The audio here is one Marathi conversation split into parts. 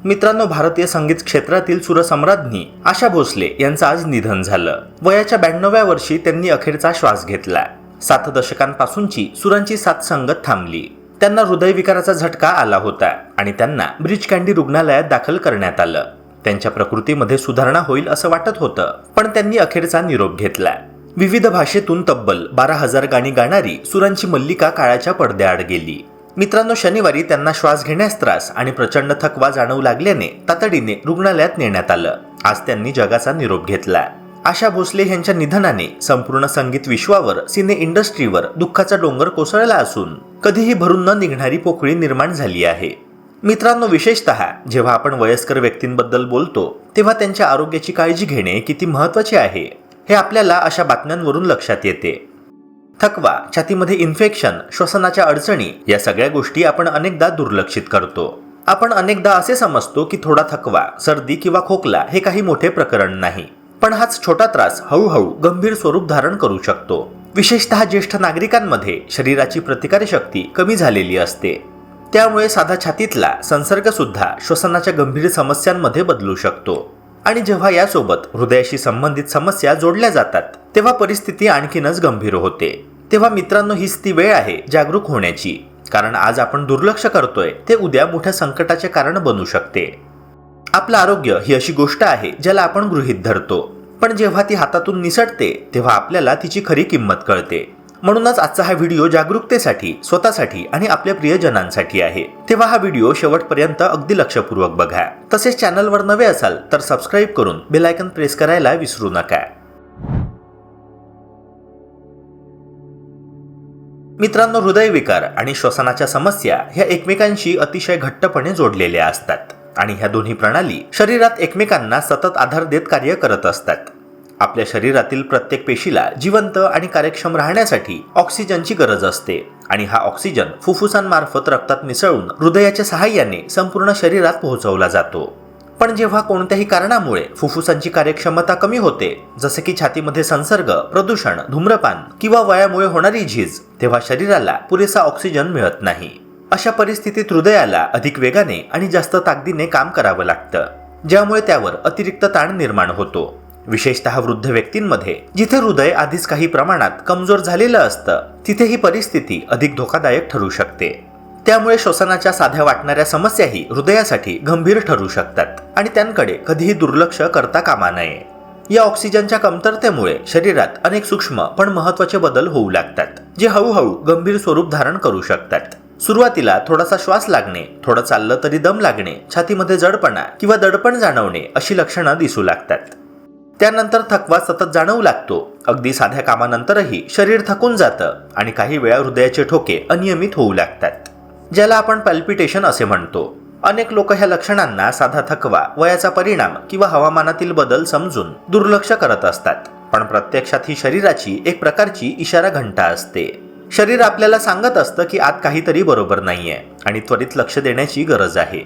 मित्रांनो, भारतीय संगीत क्षेत्रातील सुरसम्राज्ञी आशा भोसले यांचं आज निधन झालं. वयाच्या 92व्या वर्षी त्यांनी अखेरचा श्वास घेतला. 7 दशकांपासूनची सुरांची साथ संगत थांबली. त्यांना हृदयविकाराचा झटका आला होता आणि त्यांना ब्रीच कँडी रुग्णालयात दाखल करण्यात आलं. त्यांच्या प्रकृतीमध्ये सुधारणा होईल असं वाटत होतं, पण त्यांनी अखेरचा निरोप घेतला. विविध भाषेतून तब्बल 12,000 गाणी गाणारी सुरांची मल्लिका काळाच्या पडद्याआड गेली. मित्रांनो, शनिवारी त्यांना श्वास घेण्यास त्रास आणि प्रचंड थकवा जाणवू लागल्याने तातडीने रुग्णालयात नेण्यात आलं. आज त्यांनी जगाचा निरोप घेतला. आशा भोसले यांच्या निधनाने संपूर्ण संगीत विश्वावर, सिने इंडस्ट्रीवर दुःखाचा डोंगर कोसळला असून कधीही भरून न निघणारी पोकळी निर्माण झाली आहे. मित्रांनो, विशेषतः जेव्हा आपण वयस्कर व्यक्तींबद्दल बोलतो तेव्हा त्यांच्या आरोग्याची काळजी घेणे किती महत्त्वाचे आहे हे आपल्याला अशा बातम्यांवरून लक्षात येते. थकवा, छातीमध्ये इन्फेक्शन, श्वसनाच्या अडचणी या सगळ्या गोष्टी आपण अनेकदा दुर्लक्षित करतो. आपण अनेकदा असे समजतो की थोडा थकवा, सर्दी किंवा खोकला हे काही मोठे प्रकरण नाही, पण हाच छोटा त्रास हळूहळू गंभीर स्वरूप धारण करू शकतो. विशेषतः ज्येष्ठ नागरिकांमध्ये शरीराची प्रतिकारशक्ती कमी झालेली असते. त्यामुळे साधा छातीतला संसर्ग सुद्धा श्वसनाच्या गंभीर समस्यांमध्ये बदलू शकतो. आणि जेव्हा यासोबत हृदयाशी संबंधित समस्या जोडल्या जातात तेव्हा परिस्थिती आणखीनच गंभीर होते. तेव्हा मित्रांनो, हीच ती वेळ आहे जागरूक होण्याची, कारण आज आपण दुर्लक्ष करतोय ते उद्या मोठ्या संकटाचे कारण बनू शकते. आपलं आरोग्य ही अशी गोष्ट आहे ज्याला आपण गृहीत धरतो, पण जेव्हा ती हातातून निसटते तेव्हा आपल्याला तिची खरी किंमत कळते. म्हणूनच आजचा हा व्हिडिओ जागरूकतेसाठी, स्वतःसाठी आणि आपल्या प्रियजनांसाठी आहे. तेव्हा हा व्हिडिओ शेवटपर्यंत अगदी लक्षपूर्वक बघा. तसेच चॅनलवर नवे असाल तर सबस्क्राईब करून बेल आयकॉन प्रेस करायला विसरू नका. मित्रांनो, हृदयविकार आणि श्वसनाच्या समस्या ह्या एकमेकांशी अतिशय घट्टपणे जोडलेल्या असतात आणि ह्या दोन्ही प्रणाली शरीरात एकमेकांना सतत आधार देत कार्य करत असतात. आपल्या शरीरातील प्रत्येक पेशीला जिवंत आणि कार्यक्षम राहण्यासाठी ऑक्सिजनची गरज असते आणि हा ऑक्सिजन फुफ्फुसांमार्फत रक्तात मिसळून हृदयाच्या सहाय्याने संपूर्ण शरीरात पोहोचवला जातो. पण जेव्हा कोणत्याही कारणामुळे फुफ्फुसांची कार्यक्षमता कमी होते, जसे की छातीमध्ये संसर्ग, प्रदूषण, धूम्रपान किंवा वयामुळे होणारी झीज, तेव्हा शरीराला पुरेसा ऑक्सिजन मिळत नाही. अशा परिस्थितीत हृदयाला अधिक वेगाने आणि जास्त ताकदीने काम करावं लागतं, ज्यामुळे त्यावर अतिरिक्त ताण निर्माण होतो. विशेषतः वृद्ध व्यक्तींमध्ये, जिथे हृदय आधीच काही प्रमाणात कमजोर झालेलं असतं, तिथे ही परिस्थिती अधिक धोकादायक ठरू शकते. त्यामुळे श्वसनाच्या साध्या वाटणाऱ्या समस्याही हृदयासाठी गंभीर ठरू शकतात आणि त्यांकडे कधीही दुर्लक्ष करता कामा नये. या ऑक्सिजनच्या कमतरतेमुळे शरीरात अनेक सूक्ष्म पण महत्त्वाचे बदल होऊ लागतात, जे हळूहळू गंभीर स्वरूप धारण करू शकतात. सुरुवातीला थोडासा श्वास लागणे, थोडं चाललं तरी दम लागणे, छातीमध्ये जडपणा किंवा दडपण जाणवणे अशी लक्षणं दिसू लागतात. त्यानंतर थकवा सतत जाणवू लागतो. अगदी साध्या कामानंतरही शरीर थकून जातं आणि काही वेळा हृदयाचे ठोके अनियमित होऊ लागतात, ज्याला आपण पॅल्पिटेशन असे म्हणतो. अनेक लोक ह्या लक्षणांना साधा थकवा, वयाचा परिणाम किंवा हवामानातील बदल समजून दुर्लक्ष करत असतात, पण प्रत्यक्षात ही शरीराची एक प्रकारची इशारा घंटा असते. शरीर आपल्याला सांगत असतं की आत काहीतरी बरोबर नाहीये आणि त्वरित लक्ष देण्याची गरज आहे.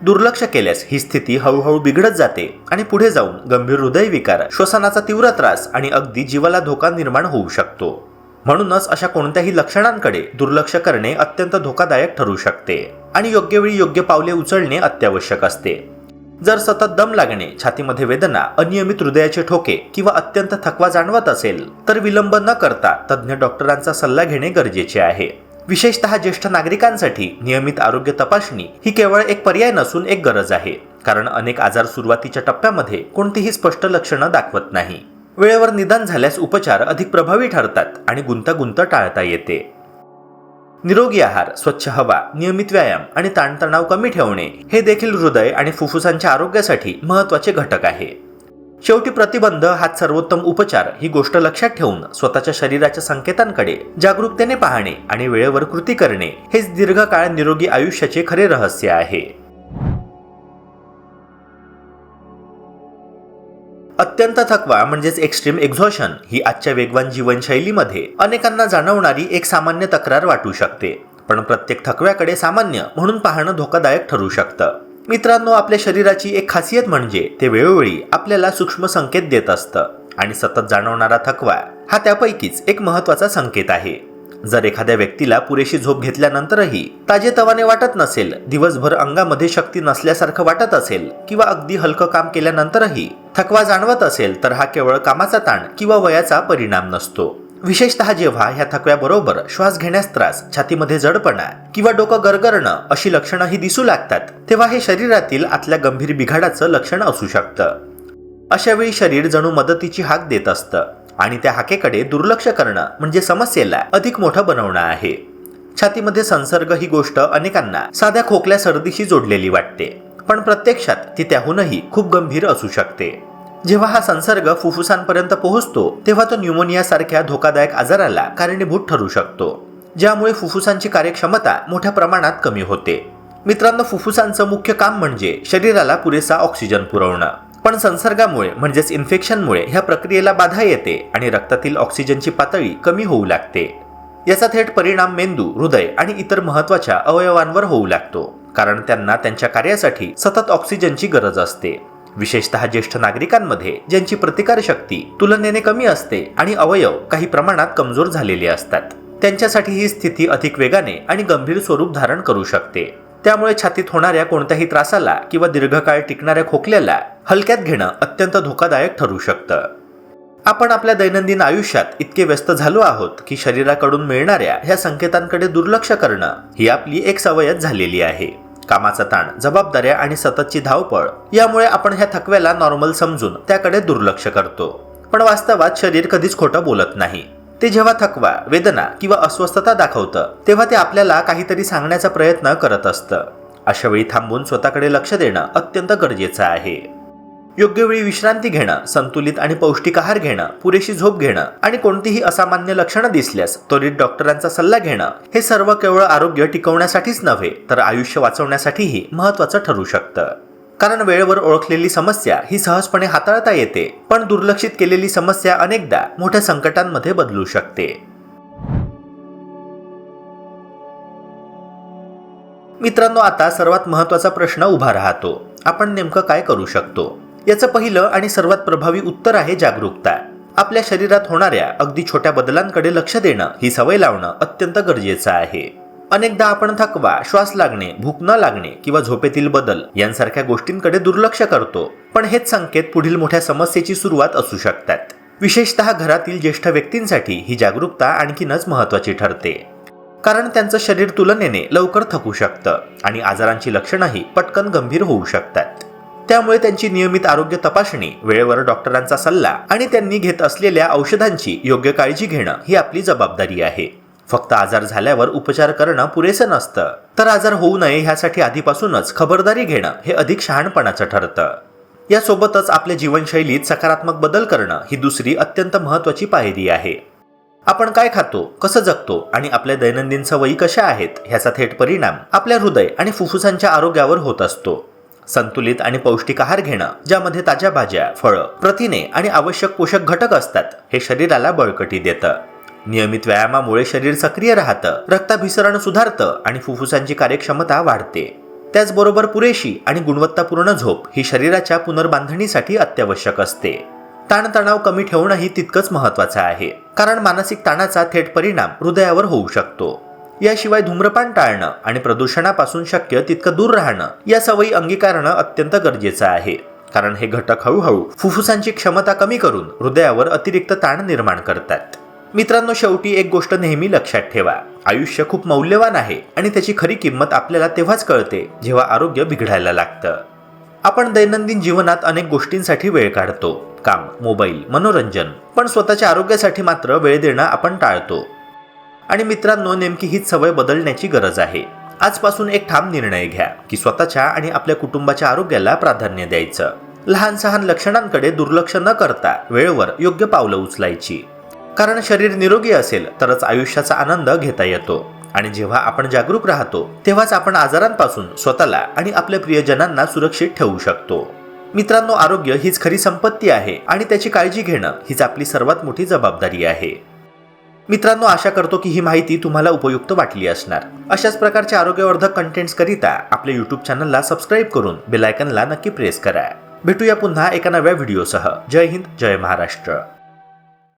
दुर्लक्ष केल्यास ही स्थिती हळूहळू बिघडत जाते आणि पुढे जाऊन गंभीर हृदयविकार, श्वसनाचा तीव्र त्रास आणि अगदी जीवाला धोका निर्माण होऊ शकतो. म्हणूनच अशा कोणत्याही लक्षणांकडे दुर्लक्ष करणे अत्यंत धोकादायक ठरू शकते आणि योग्य वेळी योग्य पावले उचलणे अत्यावश्यक असते. जर सतत दम लागणे, छातीमध्ये वेदना, अनियमित हृदयाचे ठोके किंवा अत्यंत थकवा जाणवत असेल तर विलंब न करता तज्ज्ञ डॉक्टरांचा सल्ला घेणे गरजेचे आहे. विशेषतः ज्येष्ठ नागरिकांसाठी नियमित आरोग्य तपासणी ही केवळ एक पर्याय नसून एक गरज आहे, कारण अनेक आजार सुरुवातीच्या टप्प्यामध्ये कोणतीही स्पष्ट लक्षणं दाखवत नाही. वेळेवर निदान झाल्यास उपचार अधिक प्रभावी ठरतात आणि गुंतागुंत टाळता येते. निरोगी आहार, स्वच्छ हवा, नियमित व्यायाम आणि ताणतणाव कमी ठेवणे हे देखील हृदय आणि फुफ्फुसांच्या आरोग्यासाठी महत्त्वाचे घटक आहे. शेवटी प्रतिबंध हाच सर्वोत्तम उपचार ही गोष्ट लक्षात ठेवून स्वतःच्या शरीराच्या संकेतांकडे जागरूकतेने पाहणे आणि वेळेवर कृती करणे हेच दीर्घकाळ निरोगी आयुष्याचे खरे रहस्य आहे. अत्यंत थकवा म्हणजेच एक्स्ट्रीम एक्झॉशन ही आजच्या वेगवान जीवनशैलीमध्ये अनेकांना जाणवणारी एक सामान्य तक्रार वाटू शकते, पण प्रत्येक थकव्याकडे सामान्य म्हणून पाहणं धोकादायक ठरू शकतं. मित्रांनो, आपल्या शरीराची एक खासियत म्हणजे ते वेळोवेळी आपल्याला सूक्ष्म संकेत देत असतं आणि सतत जाणवणारा थकवा हा त्यापैकीच एक महत्त्वाचा संकेत आहे. जर एखाद्या व्यक्तीला पुरेशी झोप घेतल्यानंतरही ताजेतवाने वाटत नसेल, दिवसभर अंगामध्ये शक्ती नसल्यासारखं वाटत असेल किंवा अगदी हलकं काम केल्यानंतरही थकवा जाणवत असेल, तर हा केवळ कामाचा ताण किंवा वयाचा परिणाम नसतो. विशेषतः जेव्हा ह्या थकव्याबरोबर श्वास घेण्यास त्रास, छातीमध्ये जडपणा किंवा डोकं गरगरणं अशी लक्षणंही दिसू लागतात, तेव्हा हे शरीरातील आतल्या गंभीर बिघाडाचं लक्षण असू शकतं. अशा वेळी शरीर जणू मदतीची हाक देत असतं आणि त्या हाकेकडे दुर्लक्ष करणं म्हणजे समस्येला अधिक मोठं बनवणं आहे. छातीमध्ये संसर्ग ही गोष्ट अनेकांना साध्या खोकल्या सर्दीशी जोडलेली वाटते, पण प्रत्यक्षात ती त्याहूनही खूप गंभीर असू शकते. जेव्हा हा संसर्ग फुफ्फुसांपर्यंत पोहोचतो तेव्हा तो न्यूमोनिया सारख्या धोकादायक आजाराला कारणीभूत ठरू शकतो, ज्यामुळे फुफ्फुसांची कार्यक्षमता मोठ्या प्रमाणात कमी होते. मित्रांनो, फुफ्फुसांचं मुख्य काम म्हणजे शरीराला पुरेसा ऑक्सिजन पुरवणं, पण संसर्गामुळे म्हणजेच इन्फेक्शनमुळे ह्या प्रक्रियेला बाधा येते आणि रक्तातील ऑक्सिजनची पातळी कमी होऊ लागते. याचा थेट परिणाम मेंदू, हृदय आणि इतर महत्त्वाच्या अवयवांवर होऊ लागतो, कारण त्यांना त्यांच्या कार्यासाठी सतत ऑक्सिजनची गरज असते. विशेषतः ज्येष्ठ नागरिकांमध्ये, ज्यांची प्रतिकारशक्ती तुलनेने कमी असते आणि अवयव काही प्रमाणात कमजोर झालेले असतात, त्यांच्यासाठी ही स्थिती अधिक वेगाने आणि गंभीर स्वरूप धारण करू शकते. त्यामुळे छातीत होणाऱ्या कोणत्याही त्रासाला किंवा दीर्घकाळ टिकणाऱ्या खोकल्याला हलक्यात घेणं अत्यंत धोकादायक ठरू शकतं. आपण आपल्या दैनंदिन आयुष्यात इतके व्यस्त झालो आहोत की शरीराकडून मिळणाऱ्या ह्या संकेतांकडे दुर्लक्ष करणं ही आपली एक सवयच झालेली आहे. कामाचा ताण, जबाबदाऱ्या आणि सततची धावपळ यामुळे आपण ह्या थकव्याला नॉर्मल समजून त्याकडे दुर्लक्ष करतो. पण वास्तवात शरीर कधीच खोटं बोलत नाही. ते जेव्हा थकवा, वेदना किंवा अस्वस्थता दाखवतं तेव्हा ते आपल्याला काहीतरी सांगण्याचा प्रयत्न करत असतं. अशा वेळी थांबून स्वतःकडे लक्ष देणं अत्यंत गरजेचं आहे. योग्य वेळी विश्रांती घेणं, संतुलित आणि पौष्टिक आहार घेणं, पुरेशी झोप घेणं आणि कोणतीही असामान्य लक्षणं दिसल्यास त्वरित डॉक्टरांचा सल्ला घेणं, हे सर्व केवळ आरोग्य टिकवण्यासाठीच नव्हे तर आयुष्य वाचवण्यासाठीही महत्त्वाचं ठरू शकतं. कारण वेळेवर ओळखलेली समस्या ही सहजपणे हाताळता येते, पण दुर्लक्षित केलेली समस्या अनेकदा मोठ्या संकटांमध्ये बदलू शकते. मित्रांनो, आता सर्वात महत्त्वाचा प्रश्न उभा राहतो, आपण नेमकं काय करू शकतो? याचं पहिलं आणि सर्वात प्रभावी उत्तर आहे जागरूकता. आपल्या शरीरात होणाऱ्या अगदी छोट्या बदलांकडे लक्ष देणं ही सवय लावणं अत्यंत गरजेचं आहे. अनेकदा आपण थकवा, श्वास लागणे, भूक न लागणे किंवा झोपेतील बदल यांसारख्या गोष्टींकडे दुर्लक्ष करतो, पण हेच संकेत पुढील मोठ्या समस्येची सुरुवात असू शकतात. विशेषतः घरातील ज्येष्ठ व्यक्तींसाठी ही जागरूकता आणखीनच महत्त्वाची ठरते, कारण त्यांचं शरीर तुलनेने लवकर थकू शकतं आणि आजारांची लक्षणंही पटकन गंभीर होऊ शकतात. त्यामुळे त्यांची नियमित आरोग्य तपासणी, वेळेवर डॉक्टरांचा सल्ला आणि त्यांनी घेत असलेल्या औषधांची योग्य काळजी घेणं ही आपली जबाबदारी आहे. फक्त आजार झाल्यावर उपचार करणं पुरेसं नसतं, तर आजार होऊ नये ह्यासाठी आधीपासूनच खबरदारी घेणं हे अधिक शहाणपणाचं ठरतं. यासोबतच आपल्या जीवनशैलीत सकारात्मक बदल करणं ही दुसरी अत्यंत महत्त्वाची पायरी आहे. आपण काय खातो, कसं जगतो आणि आपल्या दैनंदिन सवयी कशा आहेत ह्याचा थेट परिणाम आपल्या हृदय आणि फुफ्फुसांच्या आरोग्यावर होत असतो. संतुलित आणि पौष्टिक आहार घेणं, ज्यामध्ये ताज्या भाज्या, फळं, प्रथिने आणि आवश्यक पोषक घटक असतात, हे शरीराला बळकटी देतं. नियमित व्यायामामुळे शरीर सक्रिय राहतं, रक्ताभिसरण सुधारतं आणि फुफ्फुसांची कार्यक्षमता वाढते. त्याचबरोबर पुरेशी आणि गुणवत्तापूर्ण झोप ही शरीराच्या पुनर्बांधणीसाठी अत्यावश्यक असते. ताणतणाव कमी ठेवणंही तितकंच महत्त्वाचं आहे, कारण मानसिक ताणाचा थेट परिणाम हृदयावर होऊ शकतो. याशिवाय धूम्रपान टाळणं आणि प्रदूषणापासून शक्य तितकं दूर राहणं या सवयी अंगीकारणं अत्यंत गरजेचं आहे, कारण हे घटक हळूहळू फुफ्फुसांची क्षमता कमी करून हृदयावर अतिरिक्त ताण निर्माण करतात. मित्रांनो, शेवटी एक गोष्ट नेहमी लक्षात ठेवा, आयुष्य खूप मौल्यवान आहे आणि त्याची खरी किंमत आपल्याला तेव्हाच कळते जेव्हा आरोग्य बिघडायला लागतं. आपण दैनंदिन जीवनात अनेक गोष्टींसाठी वेळ काढतो, काम, मोबाईल, मनोरंजन, पण स्वतःच्या आरोग्यासाठी मात्र वेळ देणं आपण टाळतो. आणि मित्रांनो, नेमकी हीच सवय बदलण्याची गरज आहे. आजपासून एक ठाम निर्णय घ्या की स्वतःच्या आणि आपल्या कुटुंबाच्या आरोग्याला प्राधान्य द्यायचं. लहान सहान लक्षणांकडे दुर्लक्ष न करता वेळेवर योग्य पावलं उचलायची, कारण शरीर निरोगी असेल तरच आयुष्याचा आनंद घेता येतो. आणि जेव्हा आपण जागरूक राहतो तेव्हाच आपण आजारांपासून स्वतःला आणि आपल्या प्रियजनांना सुरक्षित ठेवू शकतो. मित्रांनो, आरोग्य हीच खरी संपत्ती आहे आणि त्याची काळजी घेणं हीच आपली सर्वात मोठी जबाबदारी आहे. मित्रांनो, आशा करतो की ही माहिती तुम्हाला उपयुक्त वाटली असणार. अशाच प्रकारच्या आरोग्यवर्धक कंटेंट्स करिता आपल्या YouTube चॅनलला सबस्क्राईब करून बेल आयकनला नक्की प्रेस करा. भेटूया पुन्हा एका नव्या व्हिडिओसह. जय हिंद, जय महाराष्ट्र.